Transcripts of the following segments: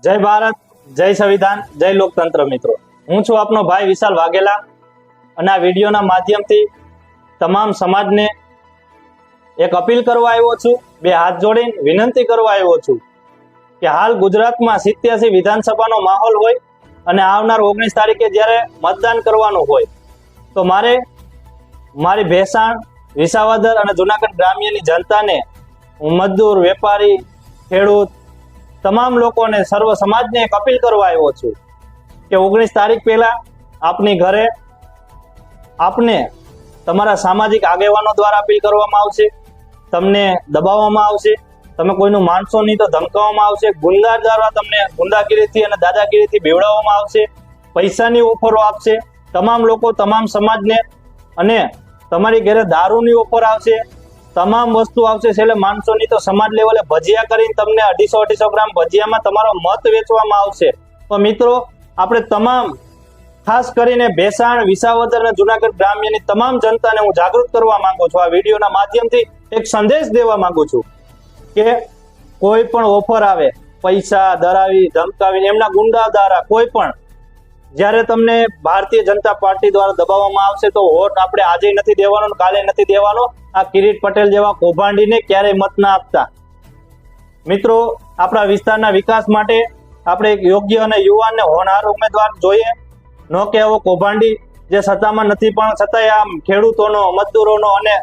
જય ભારત, જય સંવિધાન, જય લોકતંત્ર મિત્રો. હું છું આપનો ભાઈ વિશાલ વાઘેલા અને આ વિડીયોના માધ્યમથી તમામ સમાજને એક અપીલ કરવા આવ્યો છું, બે હાથ જોડીને વિનંતી કરવા આવ્યો છું કે હાલ ગુજરાતમાં 87 વિધાનસભાનો માહોલ હોય અને આવનાર 19 તારીખે જ્યારે મતદાન કરવાનું હોય તો મારી ભેસાણ, વિસાવદર અને જુનાગઢ ગ્રામ્યની જનતાને, મજદૂર, વેપારી, ખેડૂત, તમામ લોકોને, સર્વ સમાજને એક અપીલ કરવા આવ્યો છું કે 19 તારીખ પહેલા આપની ઘરે આપને તમારા સામાજિક આગેવાનો દ્વારા અપીલ કરવામાં આવશે, તમને દબાવવામાં આવશે, તમે કોઈનું માનશો નહીં તો ધમકાવવામાં આવશે, ગુંડા દ્વારા તમને ગુંડાગીરીથી અને દાદાગીરીથી બેવડાવવામાં આવશે, પૈસાની ઓફરો આપશે તમામ લોકો, તમામ સમાજને, અને તમારી ઘરે દારૂની ઓફર આવશે, તમામ વસ્તુ આવશે. છેલ્લે માનશો નહીં તો સમાજ લેવલે ભજીયા કરીને તમને 250 ગ્રામ ભજીયામાં તમારો મત વેચવામાં આવશે. તો મિત્રો, આપણે તમામ, ખાસ કરીને ભેસાણ, વિસાવદર અને જુનાગઢ ગ્રામ્યની તમામ જનતાને હું જાગૃત કરવા માંગુ છું. આ વિડીયોના માધ્યમથી એક સંદેશ દેવા માંગુ છું કે કોઈ પણ ઓફર આવે, પૈસા ડરાવી ધમકાવીને, એમના ગુંડા દ્વારા કોઈ પણ, જ્યારે તમને ભારતીય જનતા પાર્ટી દ્વારા દબાવવામાં આવશે તો વોટ આપણે આજે નથી દેવાનો, કાલે નથી દેવાનો. આ કિરીટ પટેલ જેવા કૌભાંડીને ક્યારેય મત ના આપતા. મિત્રો, આપણા વિસ્તારના વિકાસ માટે આપણે એક યોગ્ય અને યુવાન ને હોનહાર ઉમેદવાર જોઈએ, ન કે એવો કૌભાંડી જે સત્તામાં નથી પણ છતાંય આમ ખેડૂતોનો, મજદૂરોનો અને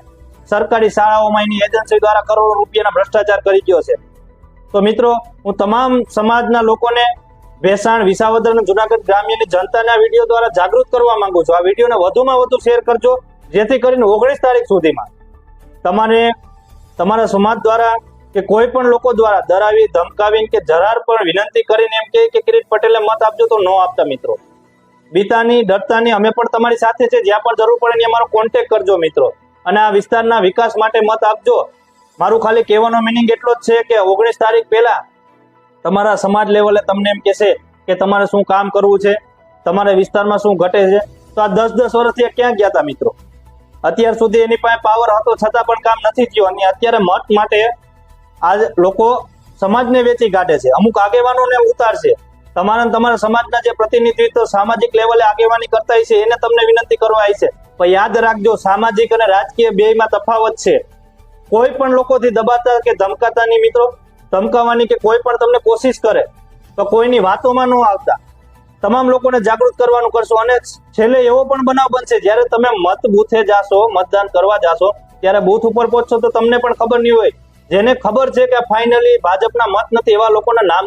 સરકારી શાળાઓમાં એની એજન્સી દ્વારા કરોડો રૂપિયાના ભ્રષ્ટાચાર કરી ગયો છે. તો મિત્રો, હું તમામ સમાજના લોકોને, ભેસાણ, વિસાવદર અને જુનાગઢ ગ્રામ્યની જનતાને આ વિડીયો દ્વારા જાગૃત કરવા માંગુ છું. આ વિડીયોને વધુમાં વધુ શેર કરજો, જેથી કરીને 19 તારીખ સુધીમાં તમારે તમારા સમાજ દ્વારા કે કોઈ પણ લોકો દ્વારા ડરાવી ધમકાવીને કે જરાર પણ વિનંતી કરીને એમ કે કિરીટ પટેલે મત આપજો તો ન આપતા. મિત્રો, બીતાની ડરતાની અમે પણ તમારી સાથે છે. જ્યાં પણ જરૂર પડે અમારો કોન્ટેક્ટ કરજો મિત્રો, અને આ વિસ્તારના વિકાસ માટે મત આપજો. મારું ખાલી કહેવાનો મિનિંગ એટલો જ છે કે 19 તારીખ પહેલા તમારા સમાજ લેવલે તમને એમ કહેશે કે તમારે શું કામ કરવું છે, તમારા વિસ્તારમાં શું ઘટે છે. તો આ 10-10 વર્ષથી ક્યાં ગયા હતા મિત્રો? અત્યાર સુધી એની પાસે પાવર હતો છતાં પણ કામ નથી થયું, અને અત્યારે મત માટે આ લોકો સમાજને વેચી કાઢે છે. અમુક આગેવાનોને ઉતારશે. તમારા સમાજના જે પ્રતિનિધિત્વ સામાજિક લેવલે આગેવાની કરતા છે એને તમને વિનંતી કરવા આવી છે. પણ યાદ રાખજો, સામાજિક અને રાજકીય બેયમાં તફાવત છે. કોઈ પણ લોકોથી દબાતા કે ધમકાતા નહીં મિત્રો, ધમકાવવાની કે કોઈ પણ તમને કોશિશ કરે તો કોઈની વાતોમાં ન આવતા. તમામ લોકોને જાગૃત કરવાનું કરશો. અને છેલ્લે એવો પણ બનાવ બનશે, જ્યારે તમે મત બૂથે જાશો, મતદાન કરવા જાશો, ત્યારે બૂથ ઉપર પહોંચશો તો તમને પણ ખબર નહીં હોય. જેને ખબર છે કે ફાઇનલી ભાજપના મત નથી એવા લોકોના નામ